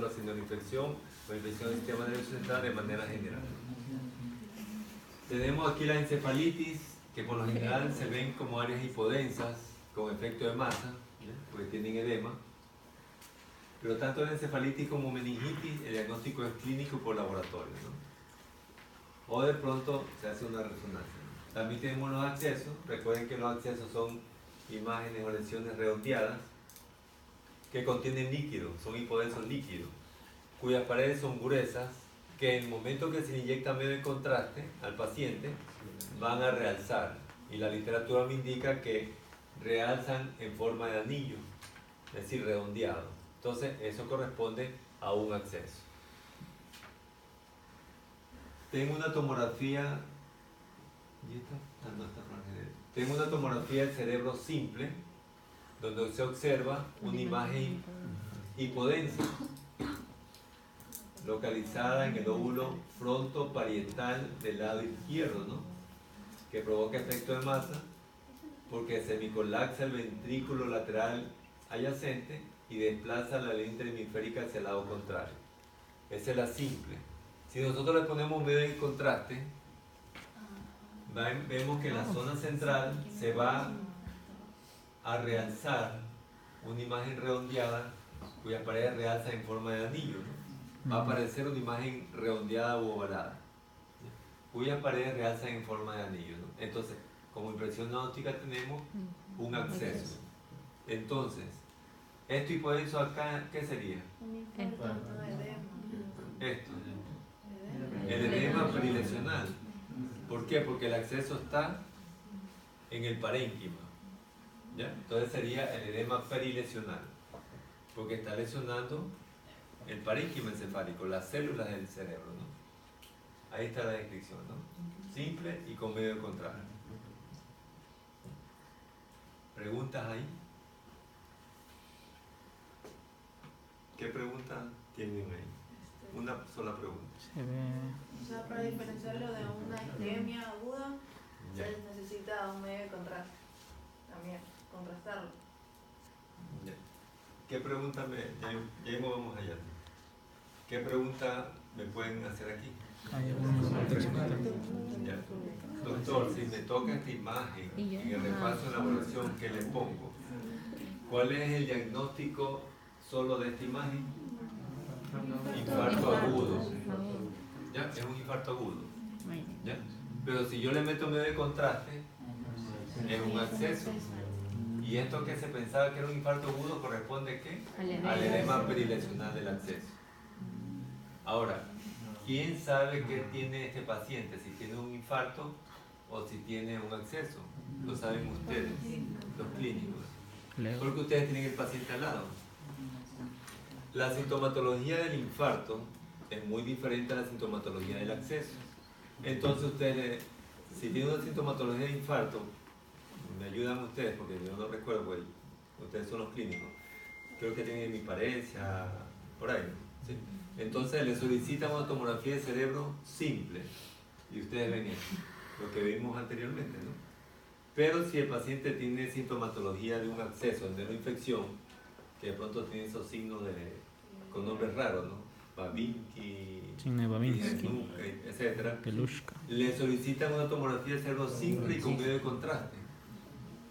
observa síndrome de infección o infección del sistema nervioso central de manera general. Tenemos aquí la encefalitis, que por lo general se ven como áreas hipodensas con efecto de masa, ¿ya? Porque tienen edema. Pero tanto la encefalitis como meningitis, el diagnóstico es clínico por laboratorio, ¿no? O de pronto se hace una resonancia, ¿no? También tenemos los accesos. Recuerden que los accesos son imágenes o lesiones redondeadas que contienen líquido, son hipodensos líquidos, cuyas paredes son gruesas, que en el momento que se le inyecta medio de contraste al paciente van a realzar, y la literatura me indica que realzan en forma de anillo, es decir, redondeado. Entonces eso corresponde a un acceso. Tengo una tomografía, tengo una tomografía del cerebro simple, donde se observa una imagen hipodensa localizada en el lóbulo frontoparietal del lado izquierdo, ¿no? Que provoca efecto de masa porque semicolapsa el ventrículo lateral adyacente y desplaza la línea interhemisférica hacia el lado contrario. Esa es la simple. Si nosotros le ponemos medio de contraste, vemos que en la zona central se va a realzar una imagen redondeada cuyas paredes realzan en forma de anillo, ¿no? Va a aparecer una imagen redondeada u ovalada cuyas paredes realzan en forma de anillo, ¿no? Entonces, como impresión óptica tenemos un acceso. Entonces, esto hipodenso acá, ¿qué sería? Esto, el edema perilesional. ¿Por qué? Porque el acceso está en el parénquima, ¿ya? Entonces sería el edema perilesional, porque está lesionando el parénquima encefálico, las células del cerebro, ¿no? Ahí está la descripción, ¿no? Simple y con medio de contraste. ¿Preguntas ahí? ¿Qué preguntas tienen ahí? Una sola pregunta. O sea, para diferenciarlo de una isquemia aguda, Ya. se necesita un medio de contraste. También, contrastarlo. Ya. ¿Qué pregunta ya vamos allá? ¿Qué pregunta me pueden hacer aquí? Ya. Doctor, si me toca esta imagen en el repaso de elaboración que le pongo, ¿cuál es el diagnóstico solo de esta imagen? Infarto agudo. ¿Ya? Es un infarto agudo. ¿Ya? Pero si yo le meto medio de contraste, es un acceso. Y esto que se pensaba que era un infarto agudo corresponde ¿qué? Al edema perilesional del acceso. Ahora, ¿quién sabe qué tiene este paciente? Si tiene un infarto o si tiene un acceso. Lo saben ustedes, los clínicos. Porque ustedes tienen el paciente al lado. La sintomatología del infarto es muy diferente a la sintomatología del acceso. Entonces ustedes, si tienen una sintomatología de infarto, me ayudan ustedes, porque yo no recuerdo, pues, ustedes son los clínicos. Creo que tienen hemiparesia, por ahí, ¿sí? Entonces les solicitan una tomografía de cerebro simple, y ustedes ven eso, lo que vimos anteriormente, ¿no? Pero si el paciente tiene sintomatología de un acceso, de una infección, que de pronto tiene esos signos con nombres raros, ¿no? Babinski, etcétera, le solicitan una tomografía de cerebro simple y con medio de contraste,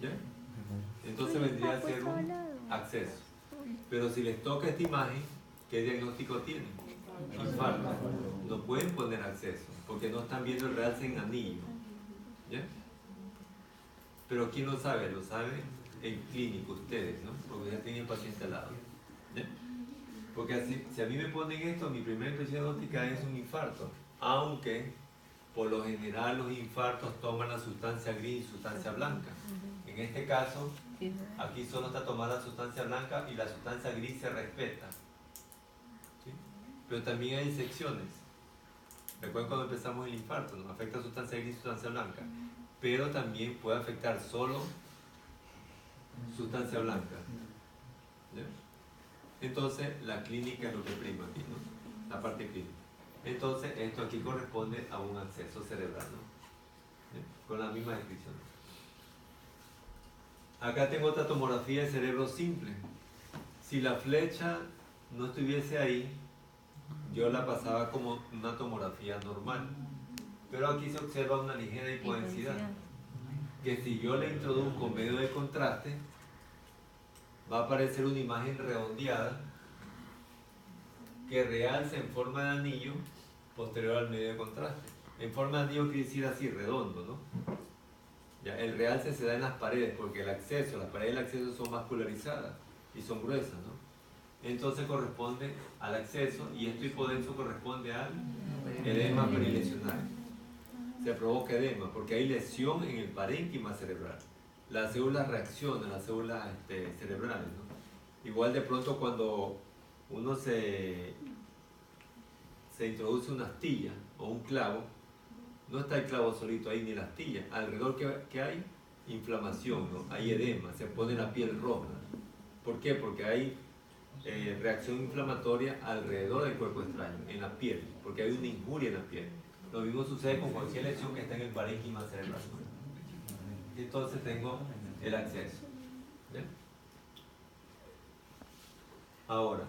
¿ya? Entonces vendría a ser un acceso. Pero si les toca esta imagen, ¿qué diagnóstico tienen? Infarto. No pueden poner acceso, porque no están viendo el realce en anillo, ¿ya? Pero ¿quién lo sabe? Lo sabe el clínico, ustedes, ¿no? Porque ya tienen el paciente al lado, ¿ya? Porque así, si a mí me ponen esto, mi primera impresión diagnóstica es un infarto, aunque por lo general los infartos toman la sustancia gris y sustancia blanca. En este caso, aquí solo está tomada la sustancia blanca y la sustancia gris se respeta, ¿sí? Pero también hay excepciones. Recuerden cuando empezamos el infarto, nos afecta sustancia gris y sustancia blanca, pero también puede afectar solo sustancia blanca, ¿ya? Entonces la clínica es lo que prima aquí, ¿no? La parte clínica. Entonces esto aquí corresponde a un acceso cerebral, ¿no? ¿Ya? Con la misma descripción. Acá tengo otra tomografía de cerebro simple. Si la flecha no estuviese ahí, yo la pasaba como una tomografía normal. Pero aquí se observa una ligera hipodensidad, que si yo le introduzco medio de contraste, va a aparecer una imagen redondeada que realza en forma de anillo posterior al medio de contraste. En forma de anillo quiere decir así, redondo, ¿no? Ya, el realce se da en las paredes porque las paredes del acceso son vascularizadas y son gruesas, ¿no? Entonces corresponde al acceso y esto hipodenso corresponde al edema perilesional. Se provoca edema porque hay lesión en el parénquima cerebral. Las células reaccionan, las células cerebrales, ¿no? Igual de pronto cuando uno se introduce una astilla o un clavo, no está el clavo solito ahí ni la astilla. Alrededor que hay inflamación, ¿no? Hay edema, se pone la piel roja. ¿Por qué? Porque hay reacción inflamatoria alrededor del cuerpo extraño, en la piel, porque hay una injuria en la piel. Lo mismo sucede con cualquier lesión que está en el parénquima cerebral. Entonces tengo el acceso. ¿Bien? Ahora,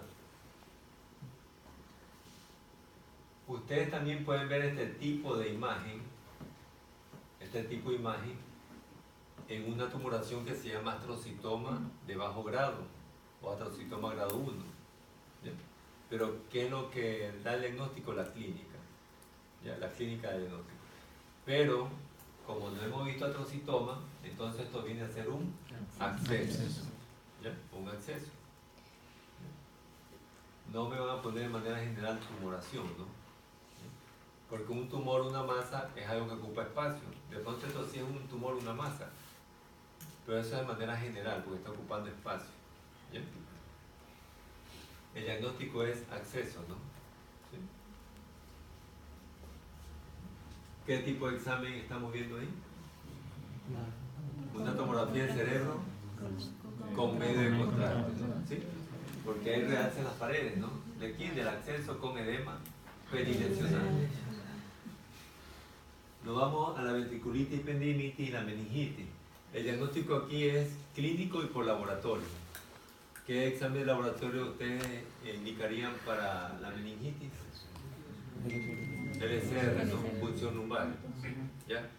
ustedes también pueden ver este tipo de imagen en una tumoración que se llama astrocitoma de bajo grado o astrocitoma grado 1. ¿Ya? Pero ¿qué es lo que da el diagnóstico? La clínica. ¿Ya? La clínica de diagnóstico. Pero, como no hemos visto astrocitoma, entonces esto viene a ser un acceso. ¿Ya? Un acceso. No me van a poner de manera general tumoración, ¿no? Porque un tumor, una masa, es algo que ocupa espacio. De pronto esto sí es un tumor, una masa. Pero eso es de manera general, porque está ocupando espacio. ¿Bien? El diagnóstico es acceso, ¿no? ¿Sí? ¿Qué tipo de examen estamos viendo ahí? Una tomografía del cerebro con medio de contraste, ¿no? ¿Sí? Porque hay realce en las paredes, ¿no? ¿De quién? Del acceso con edema perilesional. Nos vamos a la ventriculitis, ependimitis y la meningitis. El diagnóstico aquí es clínico y por laboratorio. ¿Qué examen de laboratorio ustedes indicarían para la meningitis? LCR, ¿no? Punción lumbar. ¿Ya?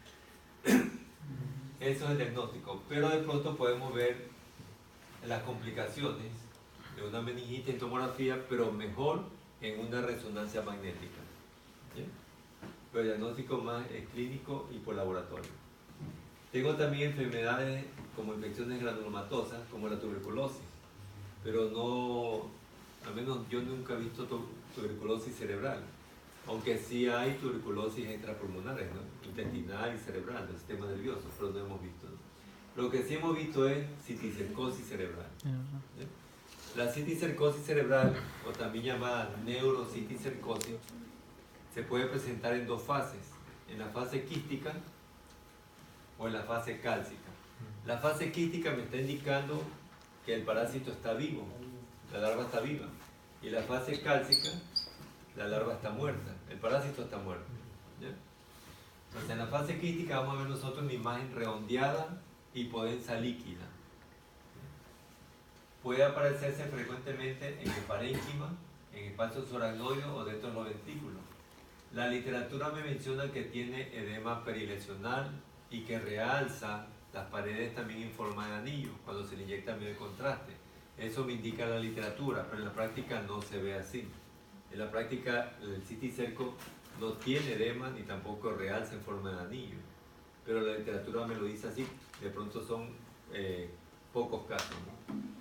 Eso es el diagnóstico. Pero de pronto podemos ver las complicaciones de una meningitis en tomografía, pero mejor en una resonancia magnética. ¿Ya? Pero el diagnóstico más es clínico y por laboratorio. Tengo también enfermedades como infecciones granulomatosas, como la tuberculosis, pero no, al menos yo nunca he visto tuberculosis cerebral, aunque sí hay tuberculosis extrapulmonares, ¿no? Intestinal y cerebral, del sistema nervioso, pero no hemos visto, ¿no? Lo que sí hemos visto es citicercosis cerebral. ¿Sí? La citicercosis cerebral, o también llamada neurociticercosis, se puede presentar en dos fases, en la fase quística o en la fase cálcica. La fase quística me está indicando que el parásito está vivo, la larva está viva, y la fase cálcica, la larva está muerta, el parásito está muerto. ¿Ya? Entonces en la fase quística vamos a ver nosotros una imagen redondeada, hipodensa líquida. Puede aparecerse frecuentemente en el parénquima, en espacios subaracnoides o dentro de los ventrículos. La literatura me menciona que tiene edema perilesional y que realza las paredes también en forma de anillo cuando se le inyecta medio de contraste. Eso me indica la literatura, pero en la práctica no se ve así. En la práctica el citicerco no tiene edema ni tampoco realza en forma de anillo. Pero la literatura me lo dice así, de pronto son pocos casos, ¿no?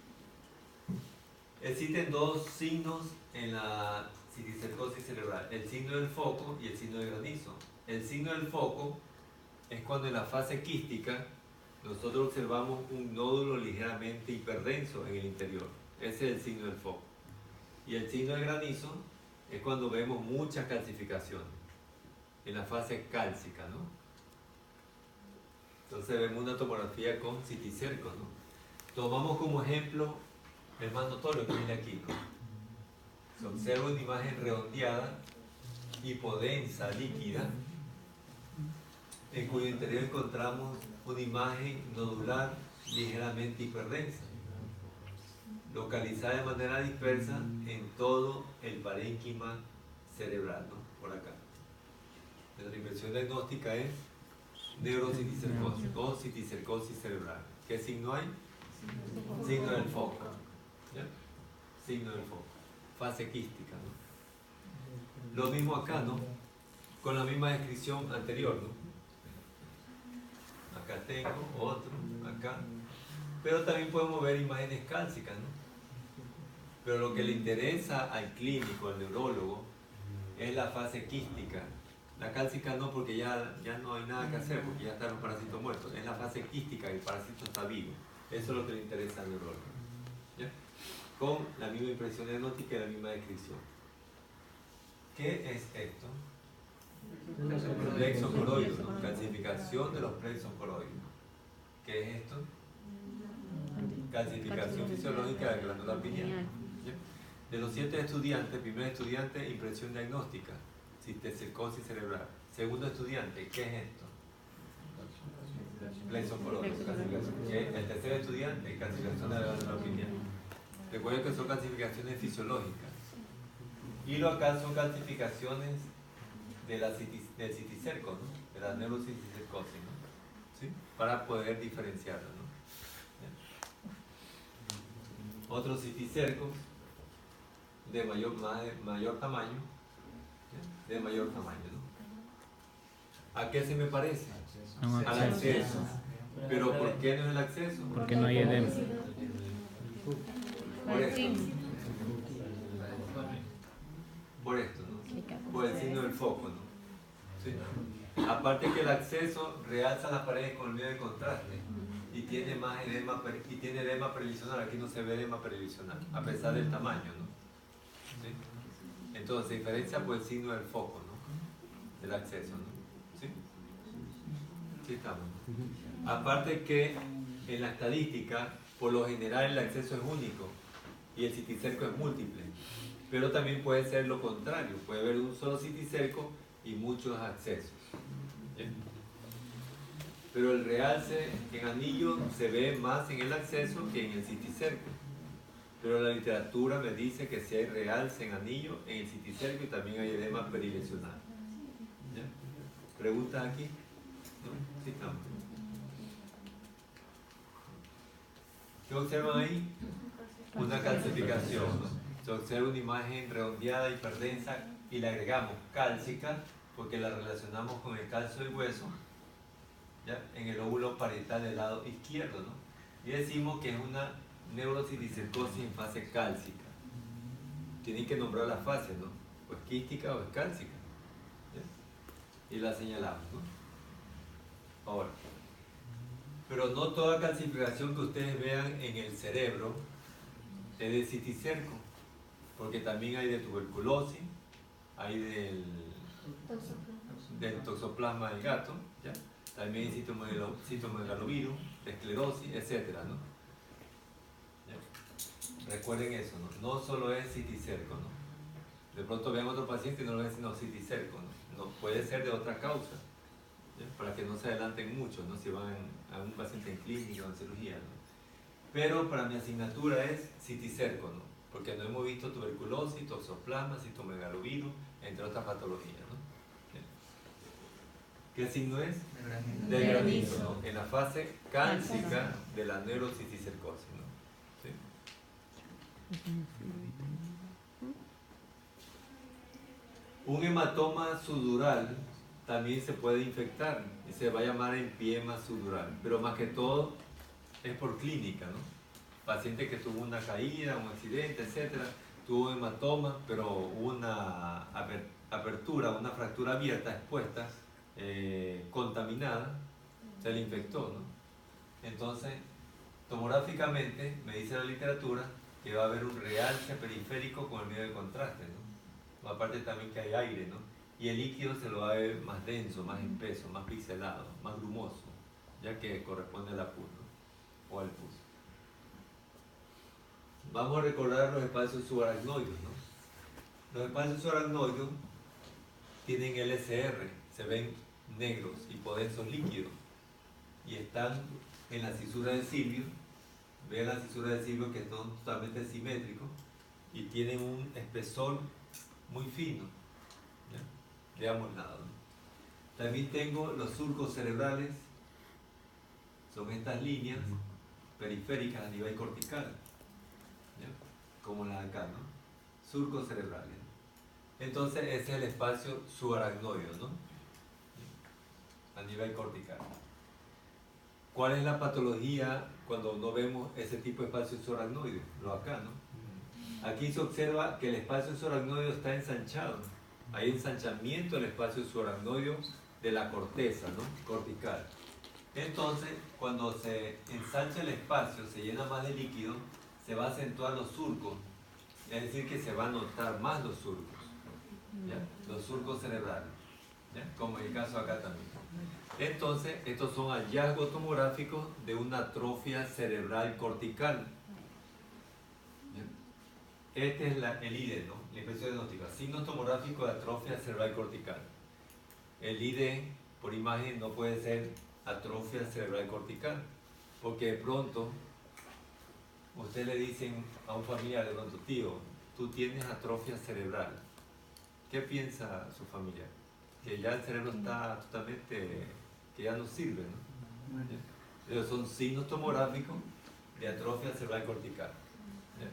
Existen dos signos en la citicercosis cerebral, el signo del foco y el signo de granizo. El signo del foco es cuando en la fase quística nosotros observamos un nódulo ligeramente hiperdenso en el interior. Ese es el signo del foco. Y el signo de granizo es cuando vemos mucha calcificación en la fase cálcica, ¿no? Entonces vemos una tomografía con citicercos, ¿no? Tomamos como ejemplo el más notorio que viene aquí, ¿no? Se observa una imagen redondeada, hipodensa, líquida, en cuyo interior encontramos una imagen nodular ligeramente hiperdensa. localizada de manera dispersa en todo el parénquima cerebral, ¿no? Por acá. La impresión diagnóstica es neurociticercosis o citicercosis cerebral. ¿Qué signo hay? Signo del foco. ¿Ya? Signo del foco. Fase quística, ¿no? Lo mismo acá, ¿no? Con la misma descripción anterior, ¿no? Acá tengo otro, acá. Pero también podemos ver imágenes cálcicas, ¿no? Pero lo que le interesa al clínico, al neurólogo, es la fase quística. La cálcica no, porque ya no hay nada que hacer, porque ya están los parásitos muertos. Es la fase quística, el parásito está vivo. Eso es lo que le interesa al neurólogo. ¿Ya? Con la misma impresión diagnóstica y la misma descripción. ¿Qué es esto? Plexo coroideo, ¿no? Calcificación de los plexos coroides. ¿Qué es esto? Calcificación fisiológica de la glándula pineal. ¿Ya? De los 7 estudiantes, primer estudiante, impresión diagnóstica, citicercosis cerebral. Segundo estudiante, ¿qué es esto? Plexo coroideo, calcificación. El tercer estudiante, calcificación de la glándula pineal. Recuerden que son calcificaciones fisiológicas. Y lo acá son calcificaciones del citicerco, ¿no? De la neurociticercosis, ¿no? ¿Sí? Para poder diferenciarlo, ¿no? ¿Ya? Otros citicercos de mayor tamaño, ¿ya? De mayor tamaño, ¿no? ¿A qué se me parece? Al acceso. ¿Pero por qué no es el acceso? Porque no hay edema. Por esto. Por esto, ¿no? Por el signo del foco, ¿no? ¿Sí? Aparte que el acceso realza las paredes con el medio de contraste y tiene más edema, y tiene edema perivisional. Aquí no se ve edema perivisional, a pesar del tamaño, ¿no? ¿Sí? Entonces se diferencia por el signo del foco, ¿no? Del acceso, ¿no? ¿Sí? Sí estamos. Aparte que en la estadística, por lo general el acceso es único y el citicerco es múltiple. Pero también puede ser lo contrario, puede haber un solo citicerco y muchos accesos. ¿Bien? Pero el realce en anillo se ve más en el acceso que en el citicerco. Pero la literatura me dice que si hay realce en anillo, en el citicerco y también hay edema perilesional. ¿Ya? ¿Preguntas aquí? ¿No? Sí, estamos. ¿Qué observan ahí? Una calcificación, ¿no? Se observa una imagen redondeada, hiperdensa y le agregamos cálcica porque la relacionamos con el calcio del hueso, ¿ya? En el lóbulo parietal del lado izquierdo, ¿no? Y decimos que es una neurociticercosis en fase cálcica. Tienen que nombrar la fase, ¿no? O es quística o es cálcica, ¿ya? Y la señalamos, ¿no? Ahora, pero no toda calcificación que ustedes vean en el cerebro es de citicerco, porque también hay de tuberculosis, hay del toxoplasma del gato, ¿ya? También hay citomegalovirus, esclerosis, etc., ¿no? ¿Ya? Recuerden eso, ¿no? No solo es citicerco, ¿no? De pronto vean otro paciente y no lo ven sino citicerco, ¿no? No, puede ser de otra causa, ¿ya? Para que no se adelanten mucho, ¿no? Si van a un paciente en clínica o en cirugía, ¿no? Pero para mi asignatura es citicerco, ¿no? Porque no hemos visto tuberculosis, toxoplasma, citomegalovirus, entre otras patologías, ¿no? ¿Qué signo es? De granizo, ¿no? En la fase cálcica de la neurociticercosis, ¿no? ¿Sí? Un hematoma sudural también se puede infectar y se va a llamar empiema sudural, pero más que todo es por clínica, ¿no? Paciente que tuvo una caída, un accidente, etcétera, tuvo un hematoma, pero hubo una apertura, una fractura abierta, expuesta, contaminada, se le infectó, ¿no? Entonces, tomográficamente, me dice la literatura que va a haber un realce periférico con el medio de contraste, ¿no? Aparte también que hay aire, ¿no? Y el líquido se lo va a ver más denso, más espeso, más pixelado, más grumoso, ya que corresponde a la pus, ¿no? O al pus. Vamos a recordar los espacios subaracnoides, ¿no? Los espacios subaracnoides tienen LSR, se ven negros, hipodensos líquidos, y están en la cisura del cilio, Vean las cisuras del círculo que son totalmente simétricos y tienen un espesor muy fino. ¿Ya? De ambos lados, ¿no? También tengo los surcos cerebrales, son estas líneas periféricas a nivel cortical, ¿ya? Como las de acá, ¿no? Surcos cerebrales. Entonces ese es el espacio subaracnoideo, ¿no? A nivel cortical. ¿Cuál es la patología cuando no vemos ese tipo de espacio subaracnoideo? Lo acá, ¿no? Aquí se observa que el espacio subaracnoideo está ensanchado. Hay ensanchamiento del espacio subaracnoideo de la corteza, ¿no? Cortical. Entonces, cuando se ensancha el espacio, se llena más de líquido, se va a acentuar los surcos. Es decir, que se va a notar más los surcos. ¿Ya? Los surcos cerebrales. ¿Ya? Como en el caso acá también. Entonces, estos son hallazgos tomográficos de una atrofia cerebral cortical. ¿Ya? Este es el IDE, ¿no? La impresión diagnóstica. Signos tomográficos de atrofia cerebral cortical. El IDE, por imagen, no puede ser atrofia cerebral cortical, porque de pronto usted le dicen a un familiar, de pronto, tío, tú tienes atrofia cerebral. ¿Qué piensa su familiar? Que ya el cerebro está totalmente, que ya no sirve, ¿no? Pero son signos tomográficos de atrofia cerebral cortical.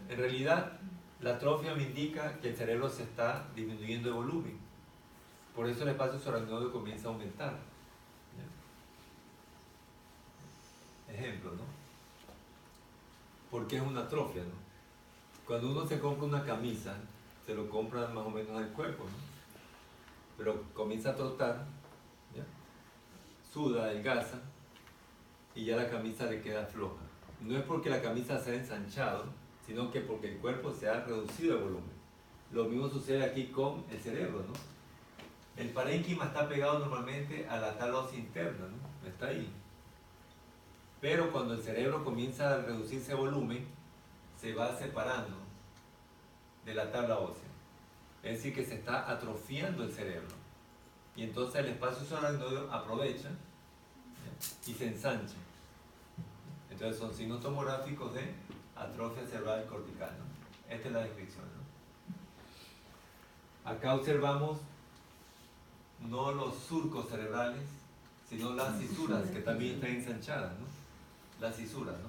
En realidad, la atrofia me indica que el cerebro se está disminuyendo de volumen. Por eso el espacio subaracnoideo comienza a aumentar. Ejemplo, ¿no? ¿Por qué es una atrofia, no? Cuando uno se compra una camisa, se lo compra más o menos al cuerpo, ¿no? Pero comienza a trotar, ¿ya? Suda, adelgaza, y ya la camisa le queda floja. No es porque la camisa se ha ensanchado, sino que porque el cuerpo se ha reducido de volumen. Lo mismo sucede aquí con el cerebro, ¿no? El parénquima está pegado normalmente a la tabla ósea interna, ¿no? Está ahí. Pero cuando el cerebro comienza a reducirse de volumen, se va separando de la tabla ósea. Es decir, que se está atrofiando el cerebro. Y entonces el espacio subaracnoideo aprovecha, ¿ya? Y se ensancha. Entonces son signos tomográficos de atrofia cerebral cortical, ¿no? Esta es la descripción, ¿no? Acá observamos no los surcos cerebrales, sino las cisuras que también están ensanchadas, ¿no? Las cisuras, ¿no?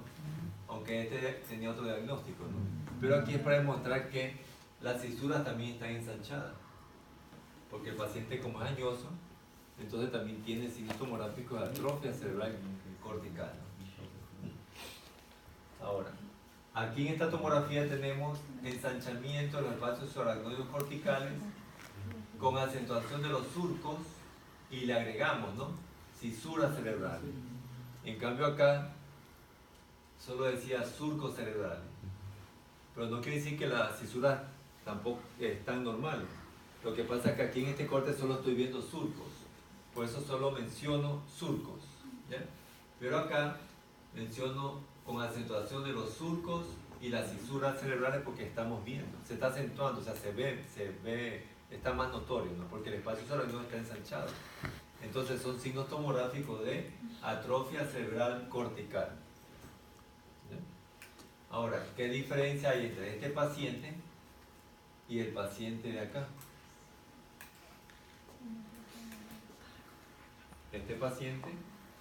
Aunque este tenía otro diagnóstico, ¿no? Pero aquí es para demostrar que las cisuras también están ensanchadas, porque el paciente, como es añoso, entonces también tiene signos tomográficos de atrofia cerebral cortical, ¿no? Ahora, aquí en esta tomografía tenemos ensanchamiento de los espacios subaracnoideos corticales con acentuación de los surcos y le agregamos, ¿no? Cisuras cerebrales. En cambio acá solo decía surcos cerebrales, pero no quiere decir que las cisuras tampoco están normales. Lo que pasa es que aquí en este corte solo estoy viendo surcos, por eso solo menciono surcos, ¿ya? Pero acá menciono con acentuación de los surcos y las cisuras cerebrales porque estamos viendo, se está acentuando, o sea, se ve, está más notorio, ¿no? Porque el espacio subaracnoideo está ensanchado. Entonces son signos tomográficos de atrofia cerebral cortical. ¿Ya? Ahora, ¿qué diferencia hay entre este paciente y el paciente de acá? Este paciente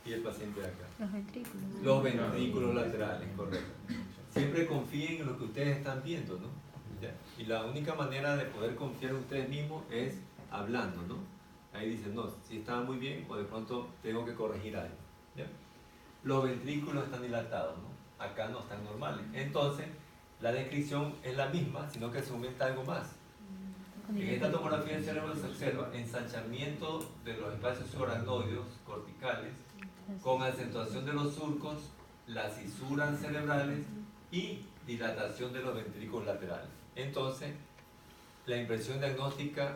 y el paciente de acá. Los ventrículos. Los ventrículos laterales, correcto. Siempre confíen en lo que ustedes están viendo, ¿no? ¿Ya? Y la única manera de poder confiar en ustedes mismos es hablando, ¿no? Ahí dicen, no, si estaba muy bien o de pronto tengo que corregir algo, ¿ya? Los ventrículos están dilatados, ¿no? Acá no están normales. Entonces, la descripción es la misma, sino que se aumenta algo más. En esta tomografía del cerebro se observa ensanchamiento de los espacios subaracnoideos corticales con acentuación de los surcos, las cisuras cerebrales y dilatación de los ventrículos laterales. Entonces, la impresión diagnóstica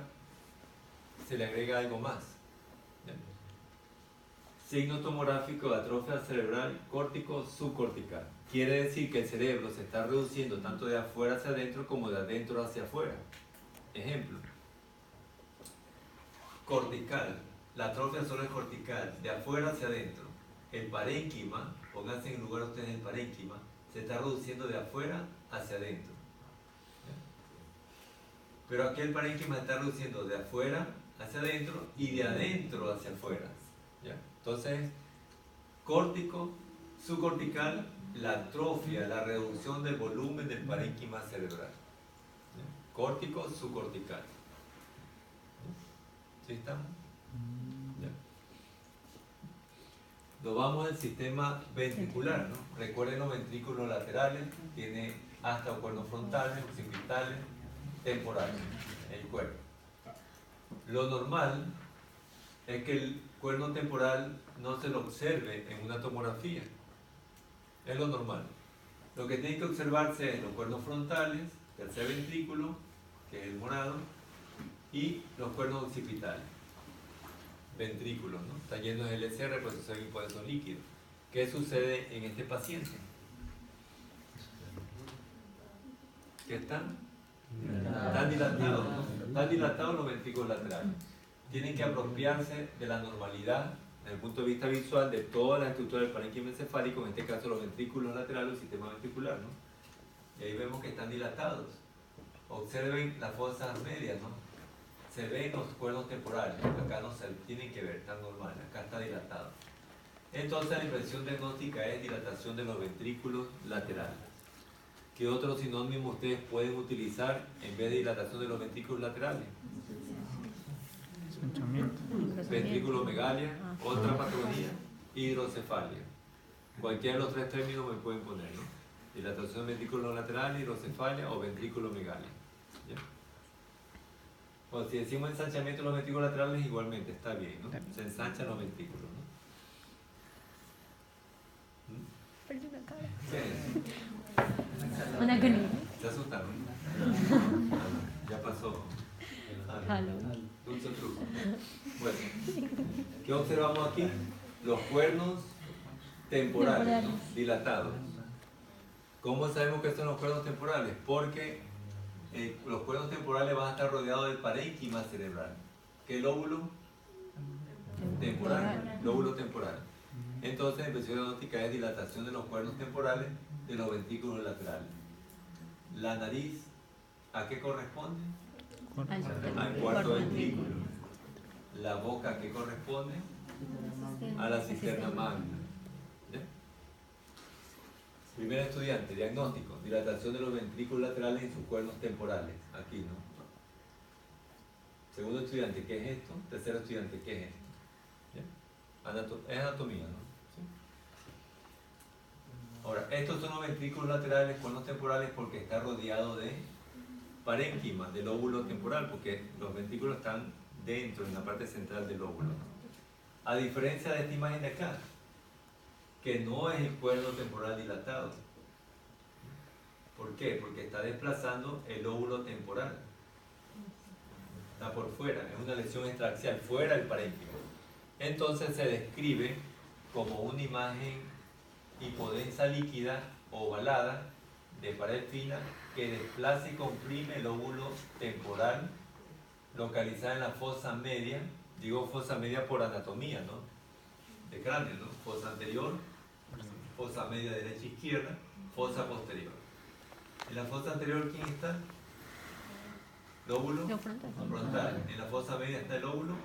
se le agrega algo más. ¿Ya? Signo tomográfico de atrofia cerebral córtico subcortical. Quiere decir que el cerebro se está reduciendo tanto de afuera hacia adentro como de adentro hacia afuera. Ejemplo, cortical, la atrofia solo es cortical, de afuera hacia adentro. El parénquima, pónganse en lugar ustedes el parénquima, se está reduciendo de afuera hacia adentro. ¿Ya? Pero aquí el parénquima se está reduciendo de afuera hacia adentro y de adentro hacia afuera. ¿Ya? Entonces, córtico, subcortical, la atrofia, la reducción del volumen del parénquima cerebral. ¿Ya? Córtico, subcortical. ¿Sí estamos? ¿Ya? Nos vamos al sistema ventricular, ¿no? Recuerden los ventrículos laterales, tiene hasta cuernos frontales, occipitales, temporales, el cuerno. Lo normal es que el cuerno temporal no se lo observe en una tomografía. Es lo normal. Lo que tiene que observarse es los cuernos frontales, tercer ventrículo, que es el morado, y los cuernos occipitales. Ventrículos, ¿no? Está lleno de LCR, proceso de impuestos líquidos. ¿Qué sucede en este paciente? ¿Qué están? Están dilatados, ¿no? Están dilatados los ventrículos laterales. Tienen que apropiarse de la normalidad, desde el punto de vista visual, de toda la estructura del parénquima encefálico, en este caso los ventrículos laterales, el sistema ventricular, ¿no? Y ahí vemos que están dilatados. Observen las fosas medias, ¿no? Se ven los cuernos temporales, acá no se tienen que ver, están normales, acá está dilatado. Entonces la impresión diagnóstica es dilatación de los ventrículos laterales. ¿Qué otro sinónimo ustedes pueden utilizar en vez de dilatación de los ventrículos laterales? Ventriculomegalia, otra patología, hidrocefalia. Cualquiera de los tres términos me pueden poner, ¿no? Dilatación de ventrículos laterales, hidrocefalia o ventrículomegalia. ¿Ya? Bueno, si decimos ensanchamiento de los ventrículos laterales, igualmente está bien, ¿no? Se ensanchan los ventrículos, ¿no? Perdí la cara. ¿Qué? Una canilla. ¿Se asustaron? Ya pasó. Dulce truco. Bueno, ¿qué observamos aquí? Los cuernos temporales, ¿no? Dilatados. ¿Cómo sabemos que son los cuernos temporales? Porque los cuernos temporales van a estar rodeados del parénquima cerebral. ¿Qué lóbulo? Temporal. Lóbulo temporal. Entonces, la impresión diagnóstica es dilatación de los cuernos temporales de los ventrículos laterales. La nariz, ¿a qué corresponde? Al cuarto ventrículo. La boca, ¿a qué corresponde? A la cisterna magna. ¿Ya? Primer estudiante, diagnóstico, dilatación de los ventrículos laterales en sus cuernos temporales. Aquí, ¿no? Segundo estudiante, ¿qué es esto? Tercer estudiante, ¿qué es esto? ¿Ya? Es anatomía, ¿no? ¿Sí? Ahora, estos son los ventrículos laterales, cuernos temporales, porque está rodeado de parénquima, del lóbulo temporal, porque los ventrículos están dentro, en la parte central del lóbulo, ¿no? A diferencia de esta imagen de acá, que no es el cuerno temporal dilatado. ¿Por qué? Porque está desplazando el lóbulo temporal. Está por fuera, es una lesión extraaxial, fuera del parénquima. Entonces se describe como una imagen hipodensa líquida ovalada de pared fina que desplaza y comprime el lóbulo temporal localizada en la fosa media. Digo fosa media por anatomía, ¿no? De cráneo, ¿no? Fosa anterior, fosa media derecha e izquierda, fosa posterior. En la fosa anterior, ¿quién está? Lóbulo frontal. En la fosa media está el lóbulo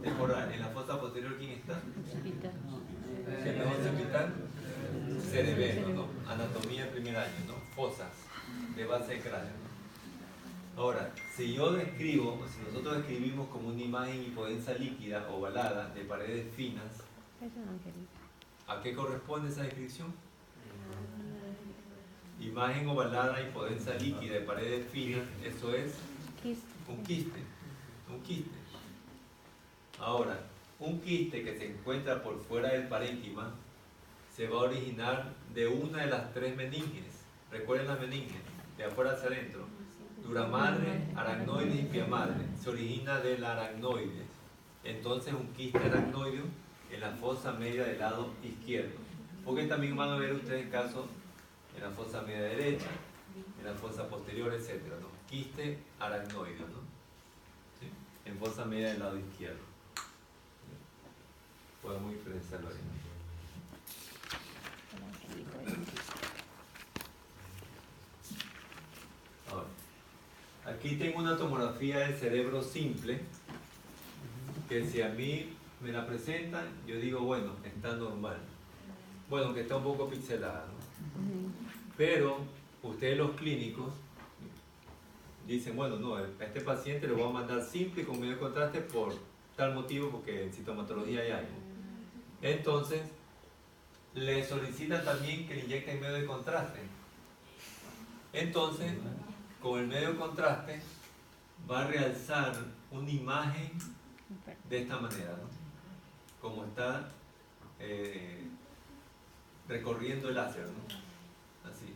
temporal. En la fosa posterior, ¿quién está? Occipital. Cerebelo, ¿no? Anatomía de primer año, ¿no? Fosas de base de cráneo, ¿no? Ahora, si yo describo, si nosotros describimos como una imagen hipodensa líquida ovalada de paredes finas, ¿a qué corresponde esa descripción? Imagen ovalada hipodensa líquida de paredes finas, eso es un quiste. Un quiste. Ahora, un quiste que se encuentra por fuera del parénquima se va a originar de una de las tres meninges. Recuerden las meninges, de afuera hacia adentro. Duramadre, aracnoides y piamadre. Se origina del aracnoide. Entonces un quiste aracnoideo en la fosa media del lado izquierdo. Porque también van a ver ustedes casos en la fosa media derecha, en la fosa posterior, etc. ¿no? Quiste aracnoideo, ¿no? ¿Sí? En fosa media del lado izquierdo. Podemos diferenciarlo ahí, ¿no? Aquí tengo una tomografía del cerebro simple, que si a mí me la presentan, yo digo, bueno, está normal. Bueno, que está un poco pixelada, ¿no? Pero ustedes los clínicos dicen, bueno, no, a este paciente le voy a mandar simple con medio de contraste por tal motivo, porque en sintomatología hay algo. Entonces, le solicitan también que le inyecten medio de contraste. Entonces, con el medio de contraste va a realzar una imagen de esta manera, ¿no? Como está recorriendo el láser, ¿no? Así.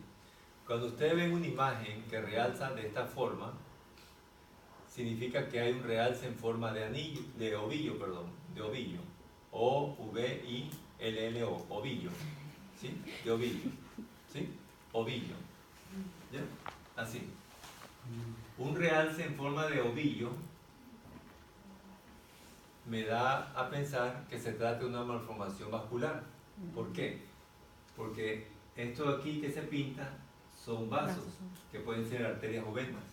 Cuando ustedes ven una imagen que realza de esta forma, significa que hay un realce en forma de anillo, de ovillo, perdón, de ovillo. O-V-I-L-L-O, ovillo, ¿sí? De ovillo, ¿sí? Ovillo, ¿ya? Así. Un realce en forma de ovillo me da a pensar que se trata de una malformación vascular. ¿Por qué? Porque esto de aquí que se pinta son vasos, que pueden ser arterias o venas.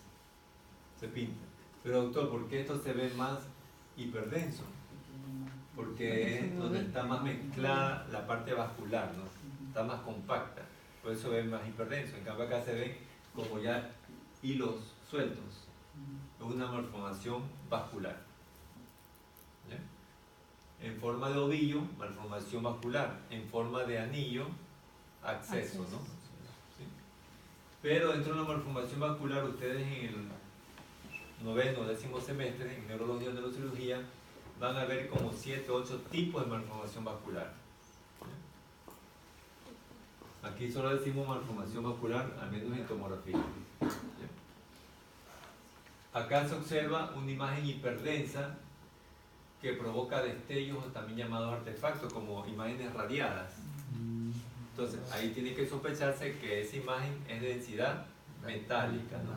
Se pinta. Pero doctor, ¿por qué esto se ve más hiperdenso? Porque es donde está más mezclada la parte vascular, ¿no? Está más compacta. Por eso ve más hiperdenso. En cambio acá se ven como ya hilos sueltos. Es una malformación vascular. ¿Ya? En forma de ovillo, malformación vascular. En forma de anillo, acceso, ¿no? ¿Sí? Pero dentro de una malformación vascular, ustedes en el 9º o 10º semestre, en neurología o neurocirugía, van a ver como 7 o 8 tipos de malformación vascular. ¿Ya? Aquí solo decimos malformación vascular, al menos en tomografía. ¿Ya? Acá se observa una imagen hiperdensa que provoca destellos, también llamados artefactos, como imágenes radiadas. Entonces, ahí tiene que sospecharse que esa imagen es de densidad metálica, ¿no?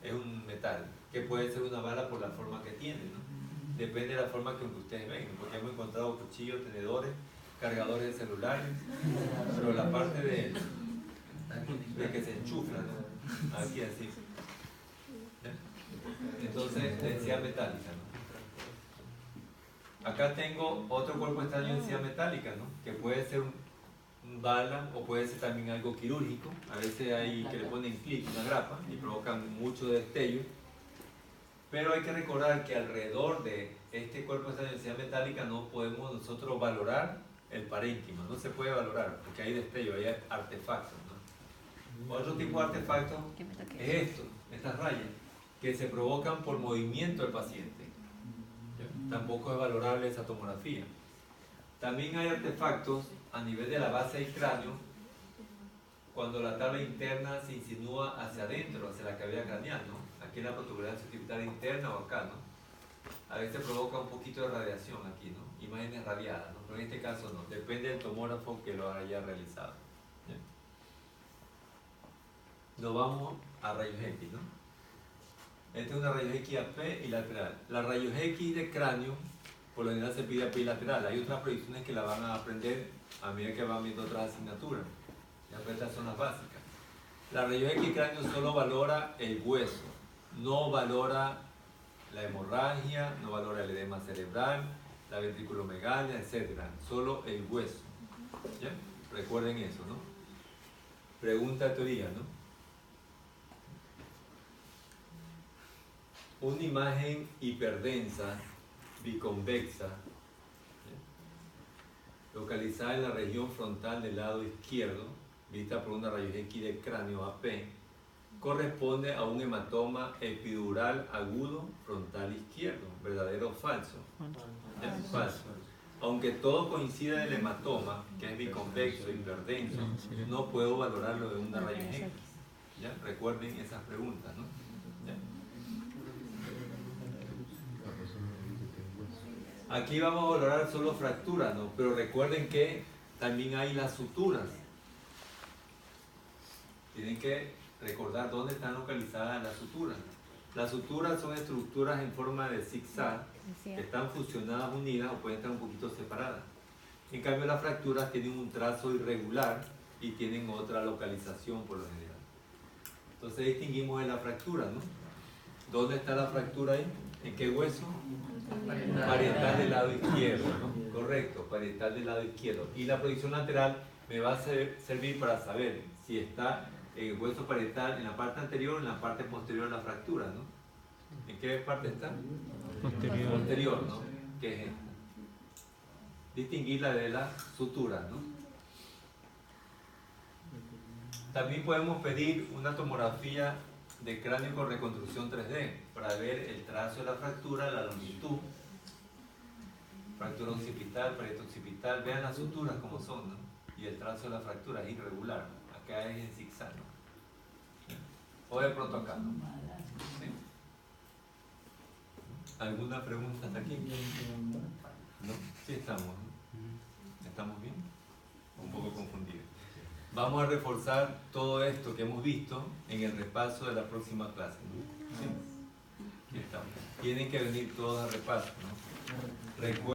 Es un metal, que puede ser una bala por la forma que tiene, ¿no? Depende de la forma que ustedes ven, porque hemos encontrado cuchillos, tenedores, cargadores de celulares, pero la parte de que se enchufla, ¿no? Aquí así. ¿Ya? Entonces, densidad metálica, ¿no? Acá tengo otro cuerpo extraño de densidad metálica, ¿no? Que puede ser un bala o puede ser también algo quirúrgico. A veces hay que le ponen clic, una grapa, y provocan mucho destello. Pero hay que recordar que alrededor de este cuerpo de densidad metálica no podemos nosotros valorar el parénquima, no se puede valorar porque hay destello, hay artefactos, ¿no? Otro tipo de artefacto es esto, estas rayas, que se provocan por movimiento del paciente. Tampoco es valorable esa tomografía. También hay artefactos a nivel de la base del cráneo, cuando la tabla interna se insinúa hacia adentro, hacia la cavidad craneal, ¿no? Aquí en la protuberancia occipital interna o acá, ¿no? A veces provoca un poquito de radiación aquí, ¿no? Imágenes radiadas, ¿no? Pero en este caso no, depende del tomógrafo que lo haya realizado. ¿Ya? Nos vamos a rayos X, ¿no? Esta es una rayos X AP y lateral. La rayos X de cráneo, por lo general se pide AP y lateral. Hay otras proyecciones que la van a aprender a medida que van viendo otras asignaturas. Ya, pues estas son las básicas. La rayos X de cráneo solo valora el hueso, no valora la hemorragia, no valora el edema cerebral, la ventriculomegalia, etc. Solo el hueso. ¿Ya? Recuerden eso, ¿no? Pregunta de teoría, ¿no? Una imagen hiperdensa, biconvexa, ¿ya? Localizada en la región frontal del lado izquierdo, vista por una rayos X de cráneo AP, corresponde a un hematoma epidural agudo frontal izquierdo. ¿Verdadero o falso? Es falso. Aunque todo coincida en el hematoma, que es biconvexo, hiperdenso, no puedo valorarlo de una rayos X. ¿Ya? Recuerden esas preguntas, ¿no? ¿Ya? Aquí vamos a valorar solo fracturas, ¿no? Pero recuerden que también hay las suturas. Tienen que recordar dónde están localizadas las suturas. Las suturas son estructuras en forma de zigzag que están fusionadas, unidas o pueden estar un poquito separadas. En cambio, las fracturas tienen un trazo irregular y tienen otra localización por lo general. Entonces distinguimos en la fractura, ¿no? ¿Dónde está la fractura ahí? ¿En qué hueso? Parietal del lado izquierdo, ¿no? Correcto, parietal del lado izquierdo. Y la proyección lateral me va a servir para saber si está el hueso parietal en la parte anterior o en la parte posterior de la fractura, ¿no? ¿En qué parte está? Posterior. Posterior, ¿no? ¿Qué es esta? Distinguirla de la sutura, ¿no? También podemos pedir una tomografía de cráneo con reconstrucción 3D para ver el trazo de la fractura, la longitud, fractura occipital, parieto occipital, vean las suturas como son, ¿no? Y el trazo de la fractura es irregular, acá es en zigzag, ¿no? O de pronto acá, ¿no? ¿Sí? ¿Alguna pregunta hasta aquí? ¿No? Sí estamos, ¿no? ¿Estamos bien? Un poco confundidos. Vamos a reforzar todo esto que hemos visto en el repaso de la próxima clase, ¿no? ¿Sí? Aquí estamos. Tienen que venir todos a repaso, ¿no?